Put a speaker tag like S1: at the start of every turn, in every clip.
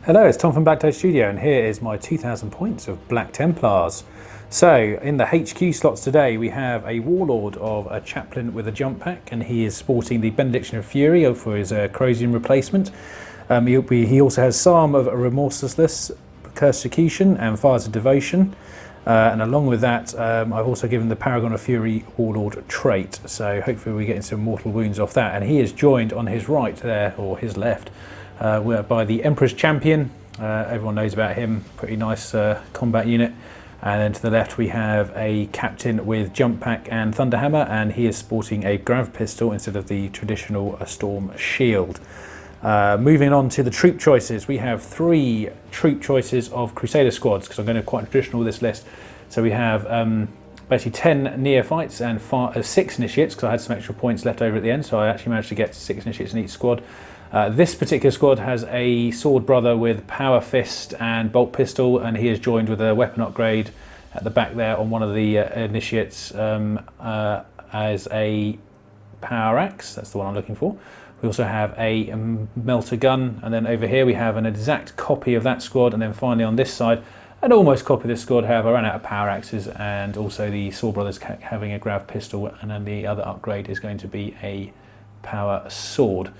S1: Hello, it's Tom from BlackToad Studio, and here is my 2000 points of Black Templars. So, in the HQ slots today, we have a Warlord of a Chaplain with a jump pack, and he is sporting the Benediction of Fury for his Corrosium replacement. He also has Psalm of Remorselessness, Persecution, and Fires of Devotion. And along with that, I've also given the Paragon of Fury Warlord trait, so hopefully we get some mortal wounds off that. And he is joined on his right there, or his left, by the Emperor's Champion. Everyone knows about him, pretty nice combat unit. And then to the left we have a Captain with Jump Pack and Thunderhammer, and he is sporting a Grav Pistol instead of the traditional Storm Shield. Moving on to the troop choices, we have 3 troop choices of Crusader squads, because I'm going to quite traditional with this list. So we have basically 10 neophytes and 6 initiates, because I had some extra points left over at the end, so I actually managed to get 6 initiates in each squad. This particular squad has a Sword Brother with Power Fist and Bolt Pistol, and he is joined with a weapon upgrade at the back there on one of the initiates as a Power Axe. That's the one I'm looking for. We also have a Melter Gun, and then over here we have an exact copy of that squad, and then finally on this side an almost copy of this squad. However, I ran out of Power Axes, and also the Sword Brothers having a Grav Pistol, and then the other upgrade is going to be a Power Sword.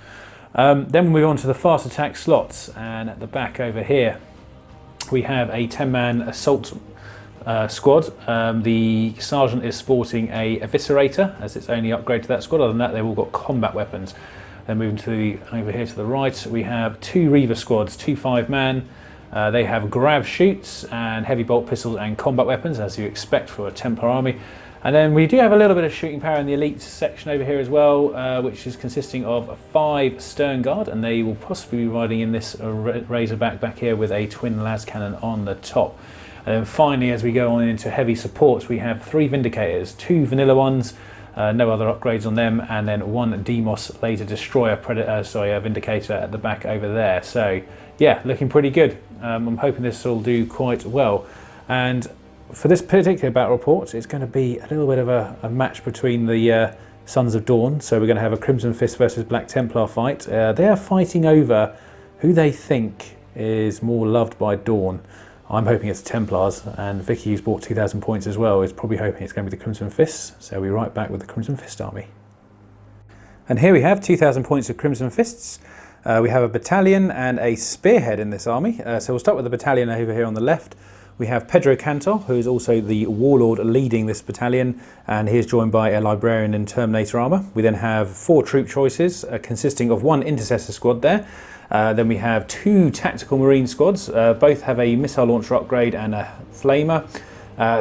S1: Then we move on to the fast attack slots, and at the back over here we have a 10-man assault squad. The Sergeant is sporting a Eviscerator as its only upgrade to that squad. Other than that, they've all got combat weapons. Then moving to over here to the right, we have 2 Reaver squads, 2 5-man. They have Grav Shoots and Heavy Bolt Pistols and combat weapons, as you expect for a Templar army. And then we do have a little bit of shooting power in the elite section over here as well, which is consisting of 5 Stern Guard, and they will possibly be riding in this Razorback back here with a twin las cannon on the top. And then finally, as we go on into heavy supports, we have 3 Vindicators, 2 vanilla ones, no other upgrades on them, and then 1 Demos Laser Destroyer Vindicator at the back over there. So yeah, looking pretty good. I'm hoping this will do quite well. And for this particular battle report, it's going to be a little bit of a match between the Sons of Dorn. So we're going to have a Crimson Fist versus Black Templar fight. They are fighting over who they think is more loved by Dorn. I'm hoping it's Templars, and Vicky, who's bought 2,000 points as well, is probably hoping it's going to be the Crimson Fists. So we're right back with the Crimson Fist army. And here we have 2,000 points of Crimson Fists. We have a battalion and a spearhead in this army. So we'll start with the battalion over here on the left. We have Pedro Cantor, who is also the Warlord leading this battalion, and he is joined by a Librarian in Terminator armour. We then have 4 troop choices, consisting of 1 Intercessor squad there. Then we have 2 Tactical Marine squads, both have a missile launcher upgrade and a flamer.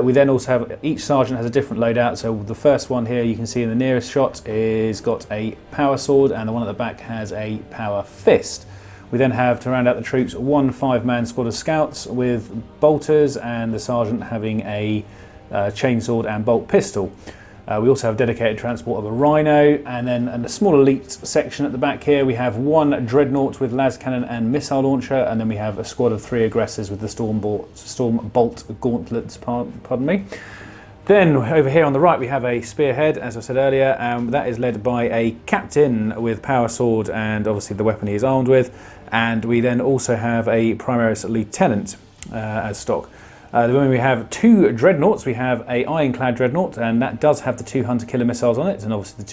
S1: We then also have, each sergeant has a different loadout. So the first one here you can see in the nearest shot is got a Power Sword, and the one at the back has a Power Fist. We then have, to round out the troops, 1 5-man squad of scouts with bolters, and the sergeant having a chainsword and bolt pistol. We also have dedicated transport of a Rhino, and then in the small elite section at the back here we have 1 Dreadnought with las cannon and missile launcher, and then we have a squad of 3 aggressors with the Storm Bolt gauntlets, pardon me. Then over here on the right we have a spearhead, as I said earlier, that is led by a Captain with Power Sword and obviously the weapon he is armed with, and we then also have a Primaris Lieutenant as stock. Then we have 2 Dreadnoughts. We have a Ironclad Dreadnought, and that does have the 2 Hunter Killer missiles on it, and obviously the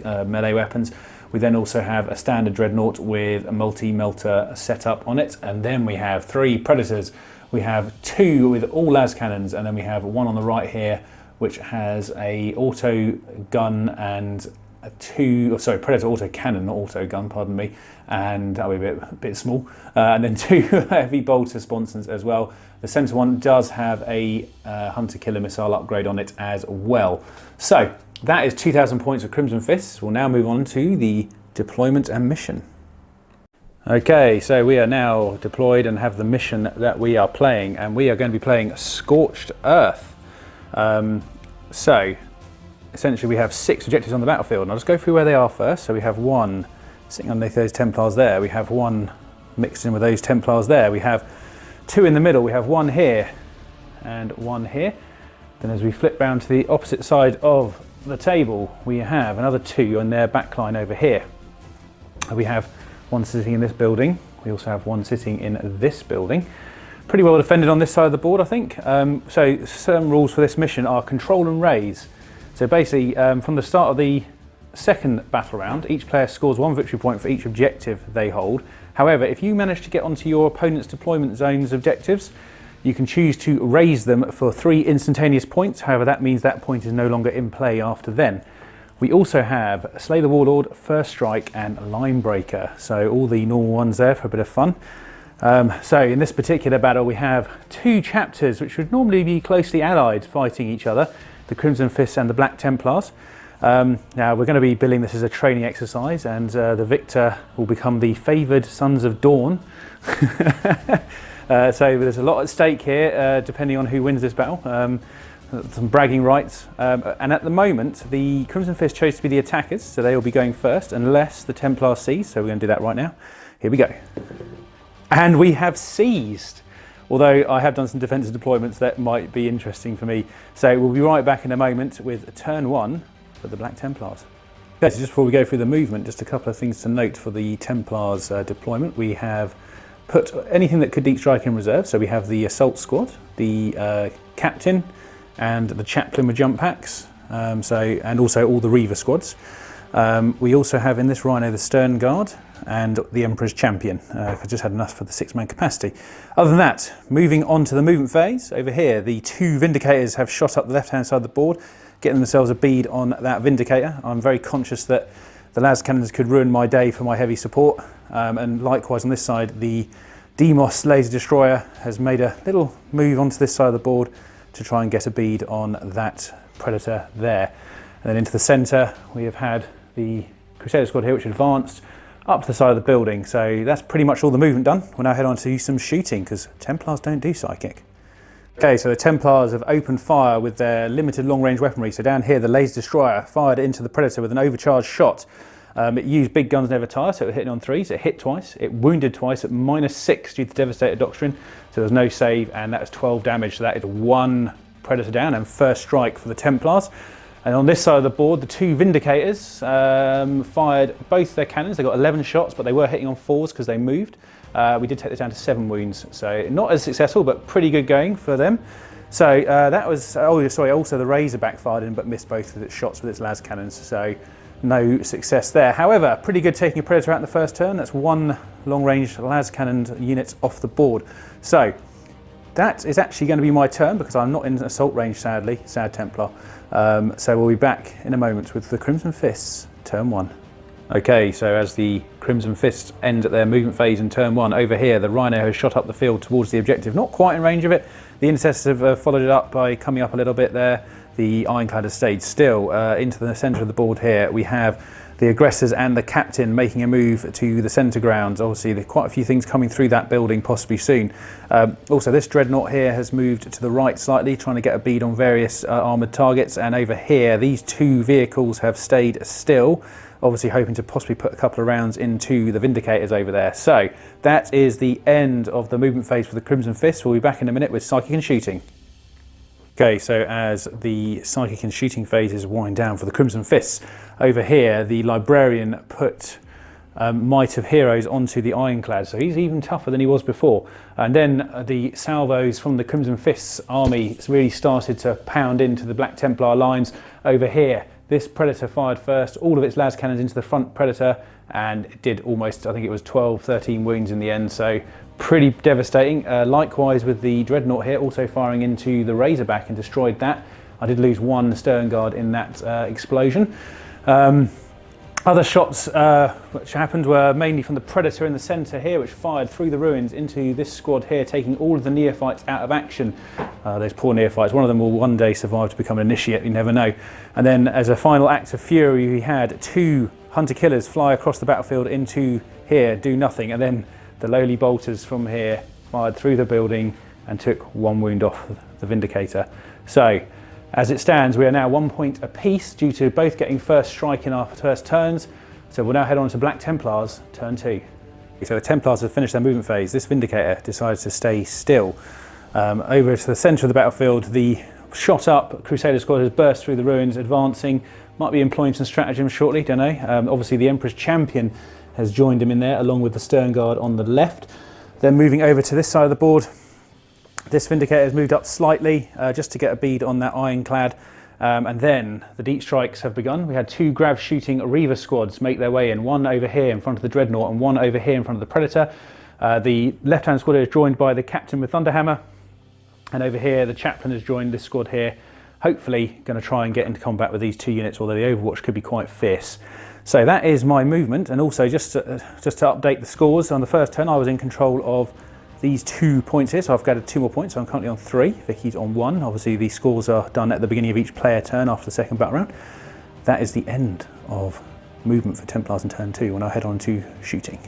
S1: 2 melee weapons. We then also have a standard Dreadnought with a multi-melter setup on it, and then we have 3 Predators. We have 2 with all las cannons, and then we have 1 on the right here which has a auto gun and Predator auto cannon, not auto gun, pardon me, and that'll be a bit small. And then 2 heavy bolter sponsons as well. The centre one does have a Hunter Killer missile upgrade on it as well. So that is 2,000 points of Crimson Fists. We'll now move on to the deployment and mission. Okay, so we are now deployed and have the mission that we are playing, and we are going to be playing Scorched Earth. So essentially we have 6 objectives on the battlefield, and I'll just go through where they are first. So we have 1 sitting underneath those Templars there, we have 1 mixed in with those Templars there, we have 2 in the middle, we have 1 here and 1 here. Then as we flip round to the opposite side of the table, we have another 2 on their backline over here. We have 1 sitting in this building, We also have one sitting in this building. Pretty well defended on this side of the board, I think. So certain rules for this mission are control and raise. So basically, from the start of the second battle round, each player scores 1 victory point for each objective they hold. However, if you manage to get onto your opponent's deployment zone's objectives, you can choose to raise them for 3 instantaneous points. However, that means that point is no longer in play after then. We also have Slay the Warlord, First Strike and Line Breaker. So all the normal ones there for a bit of fun. So in this particular battle we have 2 chapters which would normally be closely allied fighting each other, the Crimson Fists and the Black Templars. Now we're going to be billing this as a training exercise, and the victor will become the favoured Sons of Dorn. So there's a lot at stake here depending on who wins this battle. Some bragging rights, and at the moment the Crimson Fist chose to be the attackers, so they will be going first unless the Templars seize, so we're going to do that right now. Here we go. And we have seized, although I have done some defensive deployments that might be interesting for me. So we'll be right back in a moment with turn 1 for the Black Templars. Okay, so just before we go through the movement, just a couple of things to note for the Templars deployment. We have put anything that could deep strike in reserve. So we have the assault squad, the captain, and the chaplain with jump packs, and also all the Reaver squads. We also have in this Rhino the Stern Guard and the Emperor's Champion. I just had enough for the 6-man capacity. Other than that, moving on to the movement phase, over here the 2 Vindicators have shot up the left hand side of the board, getting themselves a bead on that Vindicator. I'm very conscious that the las cannons could ruin my day for my heavy support, and likewise on this side the Demos Laser Destroyer has made a little move onto this side of the board to try and get a bead on that Predator there. And then into the centre we have had the Crusader squad here, which advanced up to the side of the building. So that's pretty much all the movement done. We'll now head on to some shooting, because Templars don't do psychic. Okay, so the Templars have opened fire with their limited long-range weaponry. So down here the Laser Destroyer fired into the Predator with an overcharged shot. It used big guns never tire, so it was hitting on 3s. It hit twice, it wounded twice at -6 due to the Devastator Doctrine, so there was no save, and that was 12 damage. So that is 1 Predator down and First Strike for the Templars. And on this side of the board, the 2 Vindicators fired both their cannons. They got 11 shots, but they were hitting on 4s because they moved. We did take this down to 7 wounds, so not as successful, but pretty good going for them. So that was, also the Razorback fired in, but missed both of its shots with its las cannons, so no success there. However, pretty good taking a Predator out in the first turn. That's 1 long-range las cannon unit off the board. So that is actually going to be my turn, because I'm not in assault range, sadly, sad Templar. So we'll be back in a moment with the Crimson Fists, turn 1. Okay, so as the Crimson Fists end at their movement phase in turn 1, over here the Rhino has shot up the field towards the objective, not quite in range of it. The Intercessors have followed it up by coming up a little bit there. The Ironclad has stayed still. Into the centre of the board here we have the aggressors and the captain making a move to the centre grounds. Obviously there are quite a few things coming through that building possibly soon. Also this dreadnought here has moved to the right slightly, trying to get a bead on various armoured targets, and over here these 2 vehicles have stayed still, obviously hoping to possibly put a couple of rounds into the Vindicators over there. So that is the end of the movement phase for the Crimson Fist. We'll be back in a minute with psychic and shooting. Okay, so as the psychic and shooting phases wind down for the Crimson Fists, over here the Librarian put Might of Heroes onto the Ironclad, so he's even tougher than he was before. And then the salvos from the Crimson Fists army really started to pound into the Black Templar lines over here. This Predator fired first, all of its las cannons into the front Predator, and it did almost, I think it was 12, 13 wounds in the end, so pretty devastating. Likewise with the Dreadnought here, also firing into the Razorback and destroyed that. I did lose 1 Stern Guard in that explosion. Other shots which happened were mainly from the Predator in the centre here, which fired through the ruins into this squad here, taking all of the neophytes out of action. Those poor neophytes, one of them will one day survive to become an initiate, you never know. And then as a final act of fury, we had 2 Hunter-Killers fly across the battlefield into here, do nothing, and then the lowly bolters from here fired through the building and took 1 wound off the Vindicator. So as it stands, we are now 1 point apiece due to both getting first strike in our first turns. So we'll now head on to Black Templars, turn 2. So the Templars have finished their movement phase. This Vindicator decides to stay still. Over to the centre of the battlefield, the shot up Crusader squad has burst through the ruins, advancing. Might be employing some stratagem shortly, don't know. Obviously the Emperor's Champion has joined him in there, along with the Stern Guard on the left. Then moving over to this side of the board, this Vindicator has moved up slightly just to get a bead on that ironclad. And then the deep strikes have begun. We had 2 grav shooting Reaver squads make their way in, one over here in front of the Dreadnought and one over here in front of the Predator. The left-hand squad is joined by the Captain with Thunderhammer, and over here the Chaplain has joined this squad here. Hopefully going to try and get into combat with these 2 units, although the Overwatch could be quite fierce. So that is my movement, and also just to update the scores, on the first turn I was in control of these 2 points here, so I've gathered 2 more points, so I'm currently on 3, Vicky's on 1. Obviously the scores are done at the beginning of each player turn after the second battle round. That is the end of movement for Templars in turn 2, when I head on to shooting.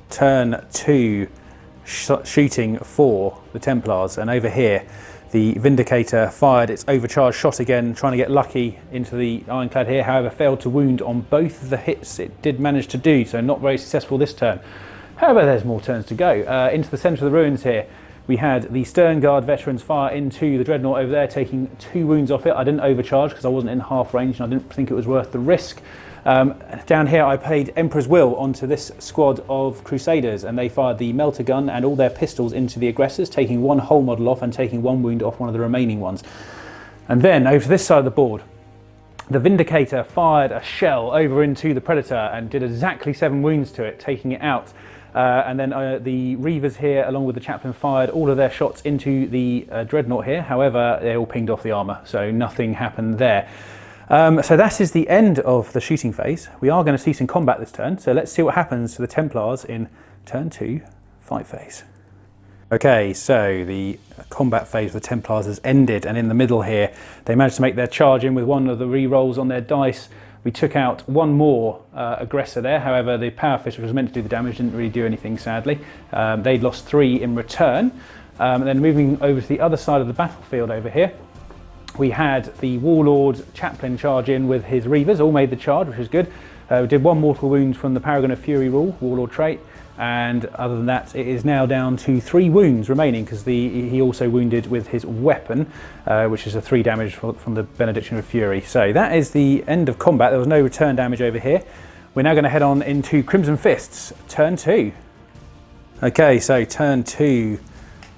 S1: Turn 2, shooting for the Templars, and over here the Vindicator fired its overcharged shot again, trying to get lucky into the ironclad here, however failed to wound on both of the hits it did manage to do, so not very successful this turn. However, there's more turns to go. Into the centre of the ruins here, we had the Stern Guard veterans fire into the Dreadnought over there, taking 2 wounds off it. I didn't overcharge because I wasn't in half range and I didn't think it was worth the risk. Down here I played Emperor's Will onto this squad of Crusaders, and they fired the melter gun and all their pistols into the aggressors, taking 1 whole model off and taking 1 wound off one of the remaining ones. And then over to this side of the board, the Vindicator fired a shell over into the Predator and did exactly 7 wounds to it, taking it out. And then the Reavers here, along with the Chaplain, fired all of their shots into the Dreadnought here. However, they all pinged off the armour, so nothing happened there. So that is the end of the shooting phase. We are going to see some combat this turn, so let's see what happens to the Templars in turn 2, fight phase. Okay, so the combat phase of the Templars has ended, and in the middle here, they managed to make their charge in with one of the re-rolls on their dice. We took out 1 more aggressor there, however the Power Fist, which was meant to do the damage, didn't really do anything sadly. They'd lost 3 in return. And then moving over to the other side of the battlefield over here, we had the Warlord Chaplain charge in with his Reavers, all made the charge, which is good. We did 1 mortal wound from the Paragon of Fury rule, Warlord trait, and other than that it is now down to 3 wounds remaining, because he also wounded with his weapon, which is a 3 damage from the Benediction of Fury. So that is the end of combat. There was no return damage over here. We're now going to head on into Crimson Fists, turn 2. Okay, so turn 2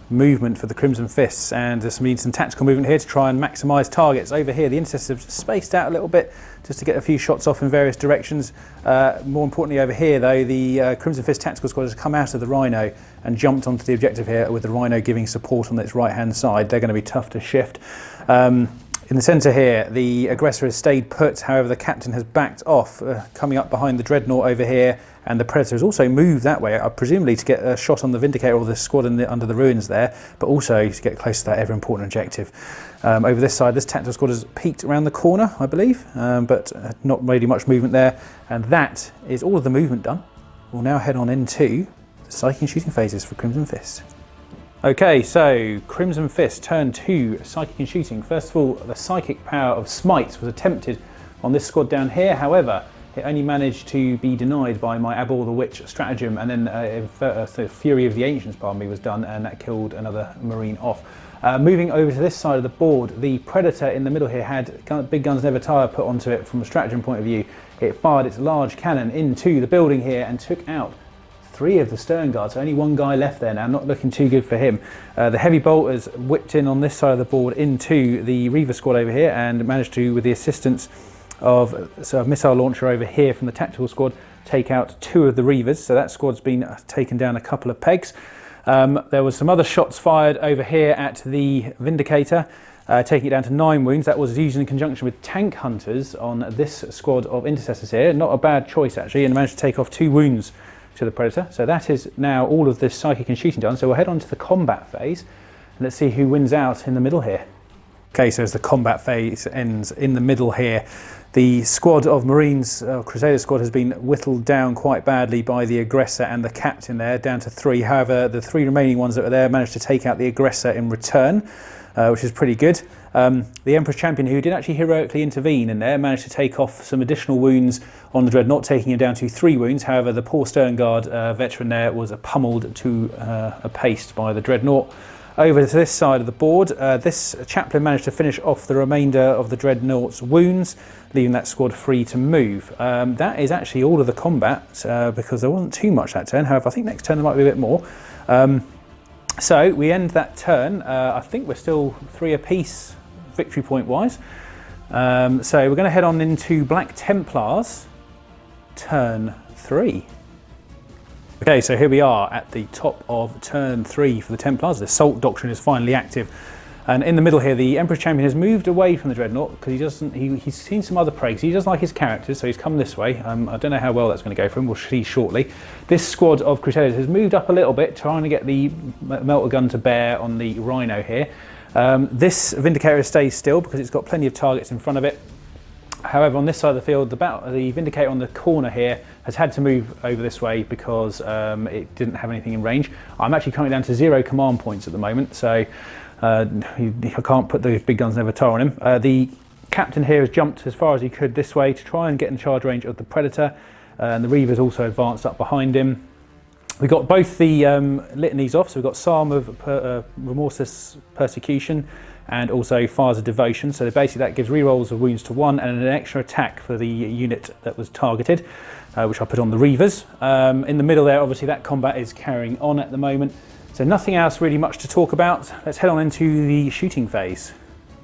S1: movement for the Crimson Fists, and this means some tactical movement here to try and maximise targets. Over here the Intercessors have spaced out a little bit just to get a few shots off in various directions. More importantly over here though, the Crimson Fist tactical squad has come out of the Rhino and jumped onto the objective here, with the Rhino giving support on its right hand side. They're going to be tough to shift. In the centre here, the aggressor has stayed put, however the Captain has backed off, coming up behind the Dreadnought over here, and the Predator has also moved that way, presumably to get a shot on the Vindicator or the squad under the ruins there, but also to get close to that ever important objective. Over this side, this tactical squad has peeked around the corner, I believe, but not really much movement there, and that is all of the movement done. We'll now head on into the psychic and shooting phases for Crimson Fist. Okay, so Crimson Fist, turn 2, psychic and shooting. First of all, the psychic power of Smite was attempted on this squad down here. However, it only managed to be denied by my Abor the Witch stratagem, and then the Fury of the Ancients, pardon me, was done, and that killed another Marine off. Moving over to this side of the board, the Predator in the middle here had Big Guns Never Tire put onto it from a stratagem point of view. It fired its large cannon into the building here and took out 3 of the Stern Guards, so only 1 guy left there now, not looking too good for him. The Heavy Bolters whipped in on this side of the board into the Reaver squad over here and managed to, with the assistance of a missile launcher over here from the tactical squad, take out 2 of the Reavers, so that squad's been taken down a couple of pegs. There was some other shots fired over here at the Vindicator, taking it down to 9 wounds. That was used in conjunction with Tank Hunters on this squad of Intercessors here. Not a bad choice actually, and managed to take off 2 wounds to the Predator. So that is now all of this psychic and shooting done. So we'll head on to the combat phase, and let's see who wins out in the middle here. Okay, so as the combat phase ends in the middle here, the squad of Marines, Crusader squad, has been whittled down quite badly by the aggressor and the Captain there, down to 3. However, the 3 remaining ones that were there managed to take out the aggressor in return, which is pretty good. The Emperor's Champion, who did actually heroically intervene in there, managed to take off some additional wounds on the Dreadnought, taking him down to 3 wounds. However, the poor Stern Guard veteran there was pummeled to a paste by the Dreadnought. Over to this side of the board, this chaplain managed to finish off the remainder of the Dreadnought's wounds, leaving that squad free to move. That is actually all of the combat, because there wasn't too much that turn. However, I think next turn there might be a bit more. So we end that turn. I think we're still 3 apiece victory point wise. So we're going to head on into Black Templars, turn 3. Okay, so here we are at the top of turn 3 for the Templars. The Assault Doctrine is finally active. And in the middle here, the Emperor's Champion has moved away from the Dreadnought because he's seen some other pregs. He doesn't like his characters, so he's come this way. I don't know how well that's going to go for him. We'll see shortly. This squad of Crusaders has moved up a little bit, trying to get the melter gun to bear on the Rhino here. This Vindicator stays still because it's got plenty of targets in front of it. However, on this side of the field, the Vindicator on the corner here has had to move over this way because it didn't have anything in range. I'm actually coming down to 0 command points at the moment, so I can't put the big guns never tar on him. The captain here has jumped as far as he could this way to try and get in charge range of the Predator, and the Reaver's also advanced up behind him. We've got both the litanies off, so we've got Psalm of Remorseless Persecution and also Fires of Devotion. So basically that gives rerolls of wounds to 1 and an extra attack for the unit that was targeted, which I put on the Reavers. In the middle there, obviously that combat is carrying on at the moment. So nothing else really much to talk about. Let's head on into the shooting phase.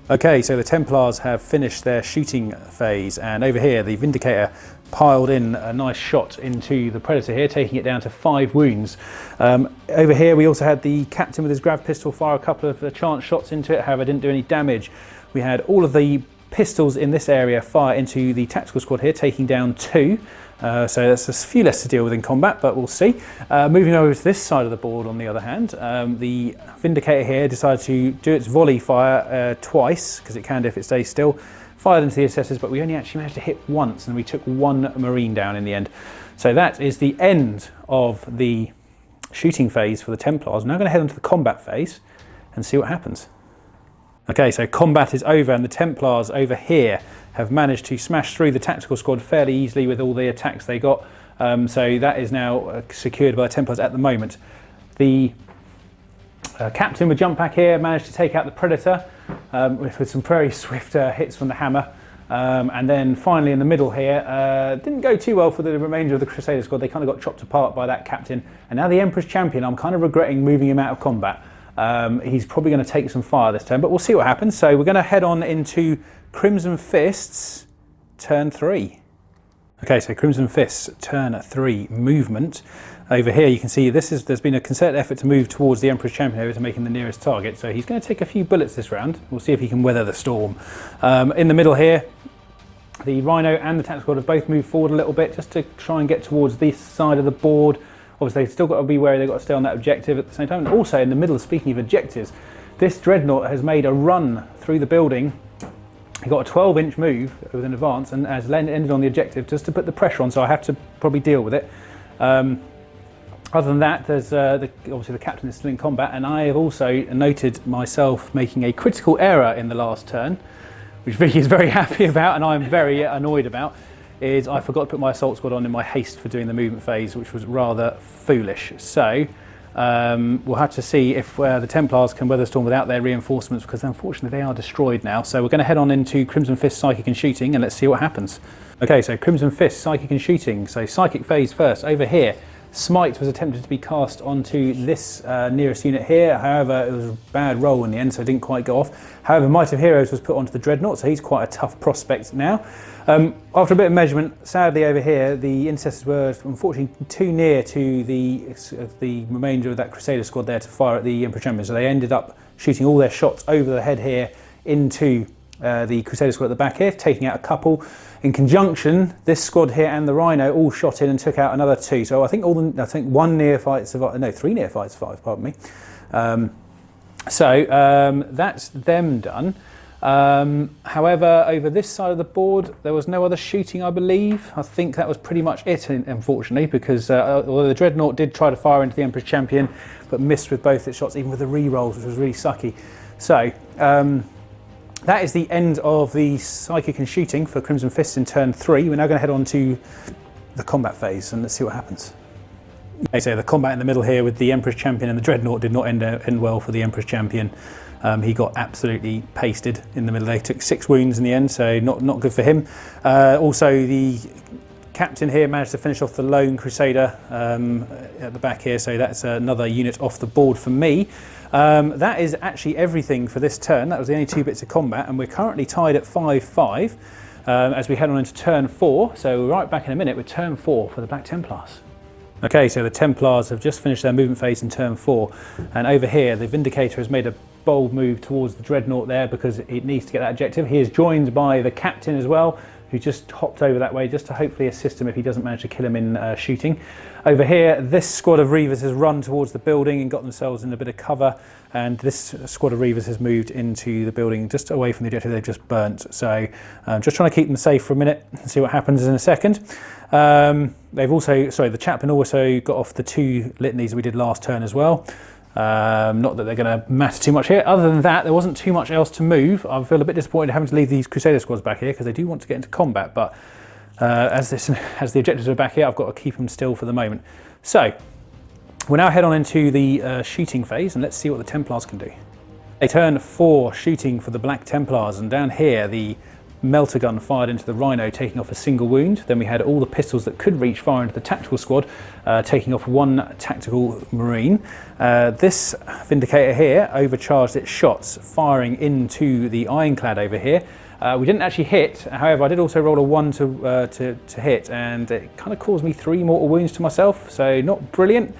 S1: Okay, so the Templars have finished their shooting phase, and over here the Vindicator piled in a nice shot into the Predator here, taking it down to 5 wounds. Over here we also had the Captain with his grav pistol fire a couple of chance shots into it, however didn't do any damage. We had all of the pistols in this area fire into the tactical squad here, taking down 2. So that's a few less to deal with in combat, but we'll see. Moving over to this side of the board, on the other hand, the Vindicator here decided to do its volley fire twice, because it can do if it stays still. Fired into the assessors, but we only actually managed to hit once, and we took 1 Marine down in the end. So that is the end of the shooting phase for the Templars. We're now going to head on to the combat phase and see what happens. Okay, so combat is over, and the Templars over here have managed to smash through the tactical squad fairly easily with all the attacks they got. So that is now secured by the Templars at the moment. The Captain with jump pack here managed to take out the Predator with some very swift hits from the hammer. And then finally in the middle here, didn't go too well for the remainder of the Crusader squad. They kind of got chopped apart by that Captain. And now the Emperor's Champion, I'm kind of regretting moving him out of combat. He's probably going to take some fire this turn, but we'll see what happens. So we're going to head on into Crimson Fists, turn 3. Okay, so Crimson Fists, turn 3 movement. Over here you can see there's been a concerted effort to move towards the Emperor's Champion over to make him the nearest target. So he's going to take a few bullets this round. We'll see if he can weather the storm. In the middle here, the Rhino and the tactical squad have both moved forward a little bit just to try and get towards this side of the board. Obviously they've still got to be wary, they've got to stay on that objective at the same time. And also in the middle, speaking of objectives, this Dreadnought has made a run through the building. He got a 12-inch move with an advance and has ended on the objective just to put the pressure on, so I have to probably deal with it. Other than that, there's obviously the Captain is still in combat, and I have also noted myself making a critical error in the last turn, which Vicky is very happy about and I'm very annoyed about, is I forgot to put my assault squad on in my haste for doing the movement phase, which was rather foolish. So we'll have to see if the Templars can weather the storm without their reinforcements, because unfortunately they are destroyed now. So we're going to head on into Crimson Fist, Psychic and Shooting, and let's see what happens. Okay, so Crimson Fist, Psychic and Shooting. So Psychic phase first. Over here, Smite was attempted to be cast onto this nearest unit here. However, it was a bad roll in the end, so it didn't quite go off. However, Might of Heroes was put onto the Dreadnought, so he's quite a tough prospect now. After a bit of measurement, sadly over here, the intercessors were unfortunately too near to the remainder of that Crusader squad there to fire at the Emperor Champion, so they ended up shooting all their shots over the head here into the Crusader squad at the back here, taking out a couple. In conjunction, this squad here and the Rhino all shot in and took out another 2. So I think 1 nearfight survived, no, 3 nearfights survived, pardon me. That's them done. However, over this side of the board, there was no other shooting, I believe. I think that was pretty much it, unfortunately, because although the Dreadnought did try to fire into the Emperor's Champion, but missed with both its shots, even with the re-rolls, which was really sucky. So, that is the end of the Psychic and Shooting for Crimson Fists in turn 3. We're now going to head on to the combat phase and let's see what happens. Okay, so the combat in the middle here with the Emperor's Champion and the Dreadnought did not end well for the Emperor's Champion. He got absolutely pasted in the middle. They took 6 wounds in the end, so not good for him. Also, the Captain here managed to finish off the Lone Crusader at the back here, so that's another unit off the board for me. That is actually everything for this turn. That was the only 2 bits of combat, and we're currently tied at 5-5 as we head on into turn 4. So we're right back in a minute with turn 4 for the Black Templars. Okay, so the Templars have just finished their movement phase in turn 4, and over here the Vindicator has made a bold move towards the Dreadnought there because it needs to get that objective. He is joined by the Captain as well, who just hopped over that way just to hopefully assist him if he doesn't manage to kill him in shooting. Over here, this squad of Reavers has run towards the building and got themselves in a bit of cover, and this squad of Reavers has moved into the building just away from the objective they've just burnt. So just trying to keep them safe for a minute and see what happens in a second. They've also, sorry, the Chaplain also got off the 2 litanies we did last turn as well. Not that they're going to matter too much here. Other than that, there wasn't too much else to move. I feel a bit disappointed having to leave these Crusader squads back here because they do want to get into combat, but as the objectives are back here, I've got to keep them still for the moment. So we'll now head on into the shooting phase, and let's see what the Templars can do. They turn 4 shooting for the Black Templars, and down here the melter gun fired into the Rhino, taking off a single wound. Then we had all the pistols that could reach fire into the tactical squad, taking off 1 tactical marine. This Vindicator here overcharged its shots, firing into the Ironclad over here. We didn't actually hit, however I did also roll a 1 to hit, and it kind of caused me 3 mortal wounds to myself, so not brilliant.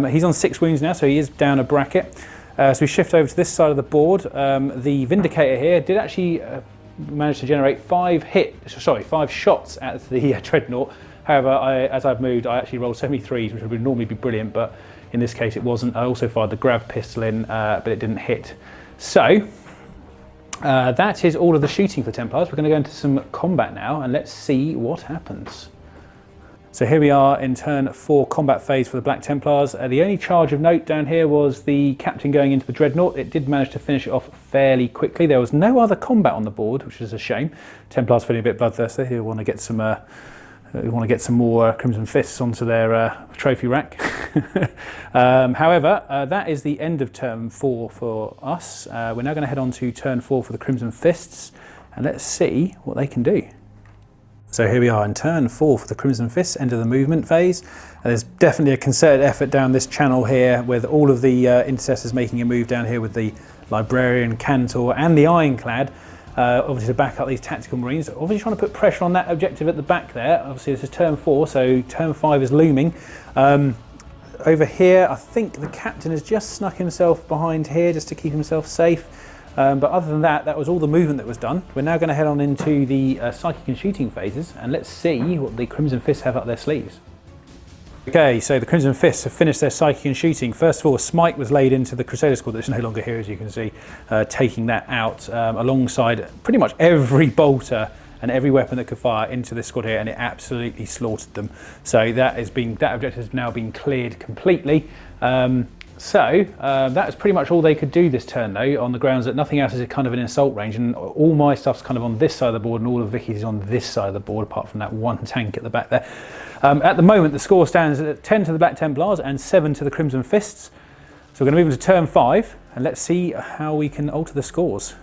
S1: He's on 6 wounds now, so he is down a bracket. So we shift over to this side of the board. The Vindicator here did actually managed to generate 5 shots at the Dreadnought. However, as I've moved, I actually rolled so many 3s, which would normally be brilliant, but in this case it wasn't. I also fired the grav pistol in, but it didn't hit. So that is all of the shooting for Templars. We're going to go into some combat now, and let's see what happens. So here we are in turn 4 combat phase for the Black Templars. The only charge of note down here was the Captain going into the Dreadnought. It did manage to finish it off fairly quickly. There was no other combat on the board, which is a shame. Templars feeling a bit bloodthirsty. They want to get some more Crimson Fists onto their trophy rack. However, that is the end of turn 4 for us. We're now going to head on to turn 4 for the Crimson Fists, and let's see what they can do. So here we are in turn 4 for the Crimson Fists, end of the movement phase. There's definitely a concerted effort down this channel here with all of the intercessors making a move down here with the Librarian, Cantor and the Ironclad, obviously to back up these tactical marines. Obviously trying to put pressure on that objective at the back there. Obviously this is turn 4, so turn 5 is looming. Over here, I think the Captain has just snuck himself behind here just to keep himself safe. But other than that, that was all the movement that was done. We're now going to head on into the psychic and shooting phases, and let's see what the Crimson Fists have up their sleeves. Okay, so the Crimson Fists have finished their psychic and shooting. First of all, a smite was laid into the Crusader squad that's no longer here, as you can see, taking that out alongside pretty much every bolter and every weapon that could fire into this squad here, and it absolutely slaughtered them. So that objective has now been cleared completely. So that was pretty much all they could do this turn, though, on the grounds that nothing else is kind of an assault range, and all my stuff's kind of on this side of the board and all of Vicky's is on this side of the board, apart from that 1 tank at the back there. At the moment, the score stands at 10 to the Black Templars and 7 to the Crimson Fists. So we're going to move into turn 5, and let's see how we can alter the scores.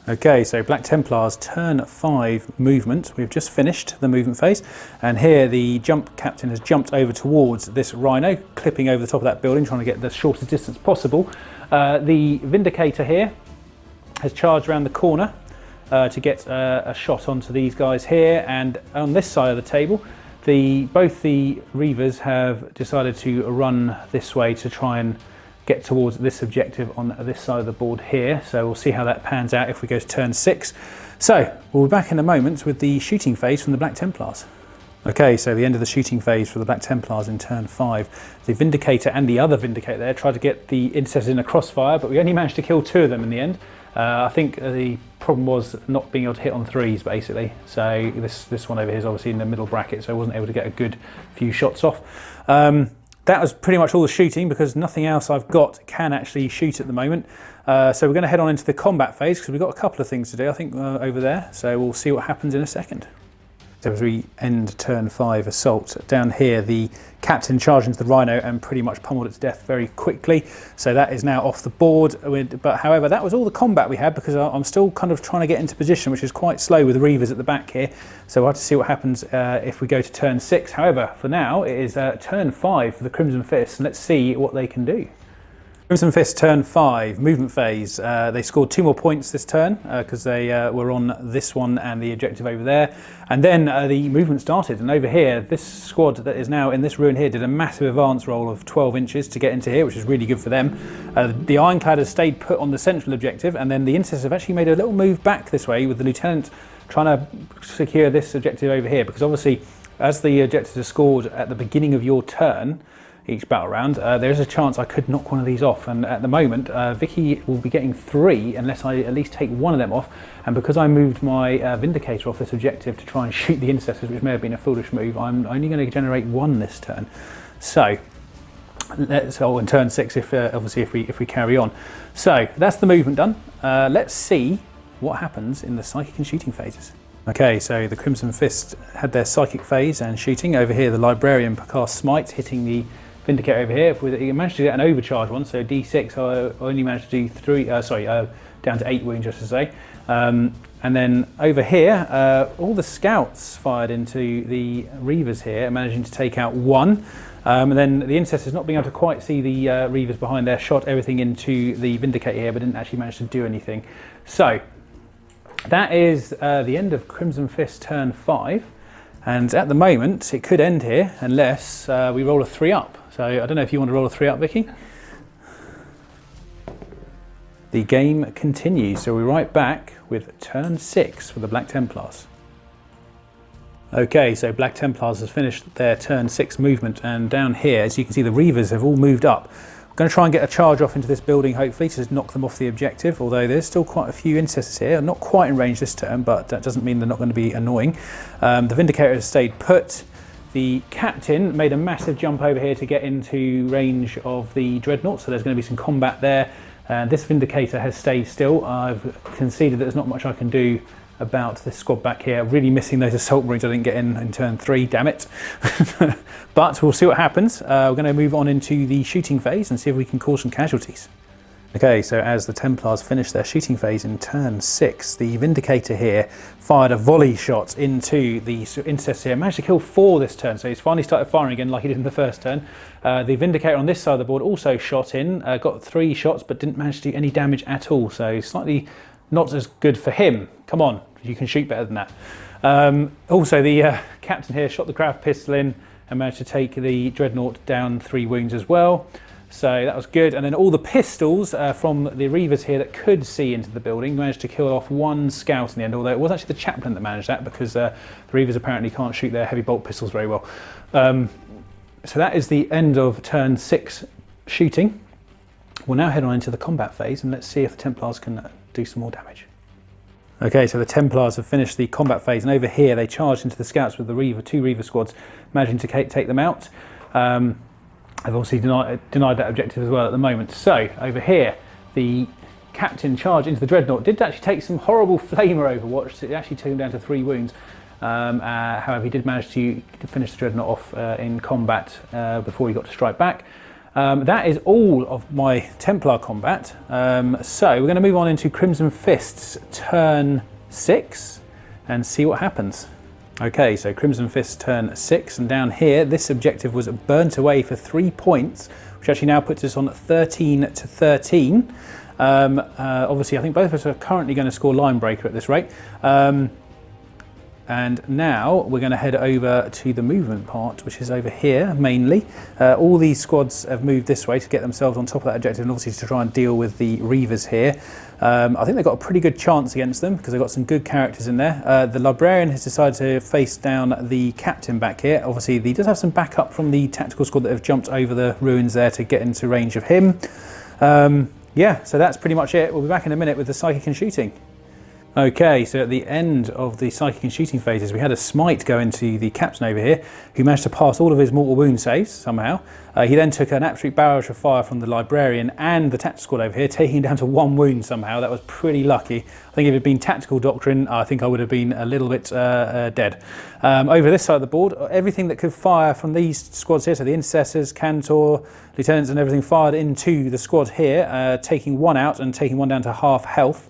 S1: Okay, so Black Templars turn 5 movement. We've just finished the movement phase, and here the jump captain has jumped over towards this Rhino, clipping over the top of that building, trying to get the shortest distance possible. The Vindicator here has charged around the corner to get a shot onto these guys here, and on this side of the table, both the Reavers have decided to run this way to try and get towards this objective on this side of the board here. So we'll see how that pans out if we go to turn 6. So we'll be back in a moment with the shooting phase from the Black Templars. Okay, so the end of the shooting phase for the Black Templars in turn 5. The Vindicator and the other Vindicator there tried to get the intercessors in a crossfire, but we only managed to kill 2 of them in the end. I think the problem was not being able to hit on 3s, basically. So this one over here is obviously in the middle bracket, so I wasn't able to get a good few shots off. That was pretty much all the shooting, because nothing else I've got can actually shoot at the moment. So we're going to head on into the combat phase, because we've got a couple of things to do, I think, over there. So we'll see what happens in a second. So as we end turn 5 assault, down here the captain charged into the rhino and pretty much pummeled it to death very quickly. So that is now off the board. But however, that was all the combat we had, because I'm still kind of trying to get into position, which is quite slow with the Reavers at the back here. So we'll have to see what happens if we go to turn 6. However, for now, it is turn 5 for the Crimson Fists, and let's see what they can do. Crimson Fist turn 5, movement phase. They scored 2 more points this turn because they were on this one and the objective over there. And then the movement started, and over here, this squad that is now in this ruin here did a massive advance roll of 12 inches to get into here, which is really good for them. The Ironclad has stayed put on the central objective, and then the Intercessors have actually made a little move back this way with the Lieutenant trying to secure this objective over here, because obviously as the objectives are scored at the beginning of your turn, each battle round, there's a chance I could knock one of these off, and at the moment Vicky will be getting 3 unless I at least take one of them off. And because I moved my Vindicator off this objective to try and shoot the Intercessors, which may have been a foolish move, I'm only going to generate 1 this turn. So let's in turn 6 if obviously if we carry on. So that's the movement done. Let's see what happens in the psychic and shooting phases. Okay, so the Crimson Fist had their psychic phase and shooting. Over here the Librarian cast Smite, hitting the Vindicator over here. He managed to get an overcharge one, so D6. I only managed to do 3, down to 8 wounds, just to say. And then over here, all the scouts fired into the Reavers here, managing to take out 1. And then the Intercessors, not being able to quite see the Reavers behind there, shot everything into the Vindicator here, but didn't actually manage to do anything. So that is the end of Crimson Fist turn 5. And at the moment, it could end here unless we roll a 3 up. So I don't know if you want to roll a 3 up, Vicky. The game continues, so we're right back with turn 6 for the Black Templars. Okay, so Black Templars has finished their turn 6 movement, and down here, as you can see, the Reavers have all moved up. I'm going to try and get a charge off into this building, hopefully, to just knock them off the objective, although there's still quite a few Intercessors here. Not quite in range this turn, but that doesn't mean they're not going to be annoying. The Vindicator has stayed put. The Captain made a massive jump over here to get into range of the Dreadnought, so there's going to be some combat there. This Vindicator has stayed still. I've conceded that there's not much I can do about this squad back here. Really missing those Assault Marines I didn't get in turn 3, damn it. But we'll see what happens. We're going to move on into the shooting phase and see if we can cause some casualties. Okay, so as the Templars finish their shooting phase in turn 6, the Vindicator here fired a volley shot into the Intercessor here. Managed to kill 4 this turn, so he's finally started firing again like he did in the first turn. The Vindicator on this side of the board also shot in, got 3 shots but didn't manage to do any damage at all, so slightly not as good for him. Come on, you can shoot better than that. Also, the Captain here shot the Craft Pistol in and managed to take the Dreadnought down 3 wounds as well. So that was good. And then all the pistols from the Reavers here that could see into the building managed to kill off 1 scout in the end, although it was actually the Chaplain that managed that, because the Reavers apparently can't shoot their heavy bolt pistols very well. So that is the end of turn 6 shooting. We'll now head on into the combat phase and let's see if the Templars can do some more damage. Okay, so the Templars have finished the combat phase, and over here they charged into the scouts with the 2 Reaver squads, managing to take them out. I've obviously denied that objective as well at the moment. So over here, the Captain charged into the Dreadnought, did actually take some horrible flamer overwatch. It actually took him down to 3 wounds. However, he did manage to finish the Dreadnought off in combat before he got to strike back. That is all of my Templar combat. So we're going to move on into Crimson Fists turn 6 and see what happens. Okay, so Crimson Fist turn 6, and down here this objective was burnt away for 3 points, which actually now puts us on 13 to 13. Obviously I think both of us are currently going to score line breaker at this rate. And now we're going to head over to the movement part, which is over here mainly. All these squads have moved this way to get themselves on top of that objective, and obviously to try and deal with the Reavers here. I think they've got a pretty good chance against them because they've got some good characters in there. The Librarian has decided to face down the Captain back here. Obviously he does have some backup from the tactical squad that have jumped over the ruins there to get into range of him. Yeah, so that's pretty much it. We'll be back in a minute with the psychic and shooting. Okay, so at the end of the psychic and shooting phases, we had a smite go into the captain over here, who managed to pass all of his mortal wound saves somehow. He then took an absolute barrage of fire from the librarian and the tactical squad over here, taking him down to 1 wound somehow. That was pretty lucky. I think if it had been tactical doctrine, I think I would have been a little bit dead. Over this side of the board, everything that could fire from these squads here, so the intercessors, cantor, lieutenants and everything fired into the squad here, taking 1 out and taking 1 down to half health.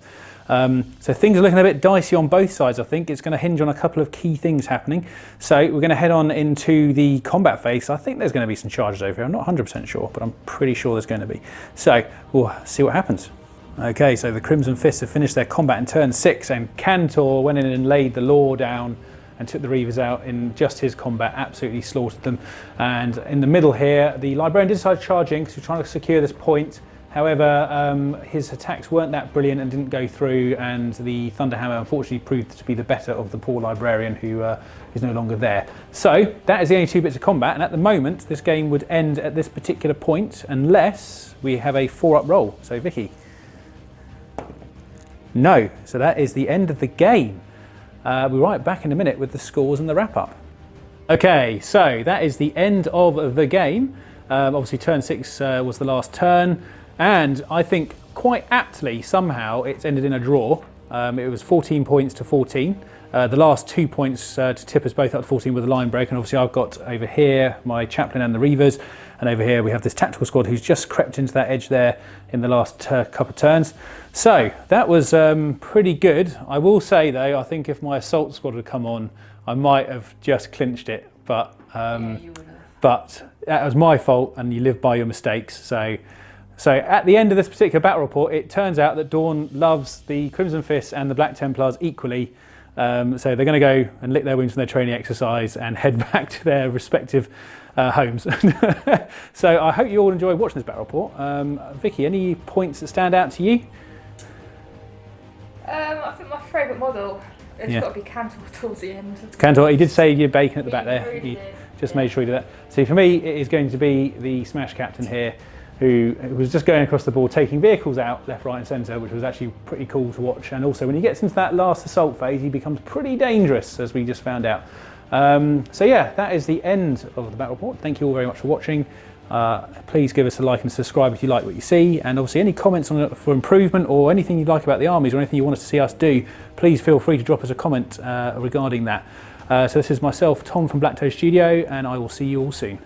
S1: So things are looking a bit dicey on both sides, I think. It's going to hinge on a couple of key things happening. So we're going to head on into the combat phase. I think there's going to be some charges over here. I'm not 100% sure, but I'm pretty sure there's going to be. So we'll see what happens. Okay, so the Crimson Fists have finished their combat in turn 6, and Cantor went in and laid the law down and took the Reavers out in just his combat, absolutely slaughtered them. And in the middle here, the Librarian did decide to charge in because we're trying to secure this point. However, his attacks weren't that brilliant and didn't go through, and the Thunderhammer unfortunately proved to be the better of the poor Librarian, who is no longer there. So that is the only 2 bits of combat, and at the moment this game would end at this particular point unless we have a 4-up roll. So Vicky. No, so that is the end of the game. We'll be right back in a minute with the scores and the wrap-up. Okay, so that is the end of the game. Obviously turn 6 was the last turn. And I think quite aptly, somehow, it's ended in a draw. It was 14 points to 14. The last 2 points to tip us both up to 14 with a line break. And obviously I've got over here my Chaplain and the Reavers. And over here we have this tactical squad who's just crept into that edge there in the last couple of turns. So that was pretty good. I will say though, I think if my assault squad had come on, I might have just clinched it. But, but that was my fault, and you live by your mistakes. So at the end of this particular battle report, it turns out that Dorn loves the Crimson Fists and the Black Templars equally. So they're going to go and lick their wounds from their training exercise and head back to their respective homes. So I hope you all enjoy watching this battle report. Vicky, any points that stand out to you?
S2: I think my favourite model has got to be Cantor towards the end.
S1: Cantor, he did say you're bacon at the back there.
S2: Really
S1: he just made sure he did that. So for me, it is going to be the Smash Captain here, who was just going across the board, taking vehicles out left, right and centre, which was actually pretty cool to watch. And also when he gets into that last assault phase, he becomes pretty dangerous, as we just found out. So yeah, that is the end of the battle report. Thank you all very much for watching. Please give us a like and subscribe if you like what you see. And obviously any comments on it for improvement or anything you'd like about the armies or anything you want us to see us do, please feel free to drop us a comment regarding that. So this is myself, Tom from BlackToad Studio, and I will see you all soon.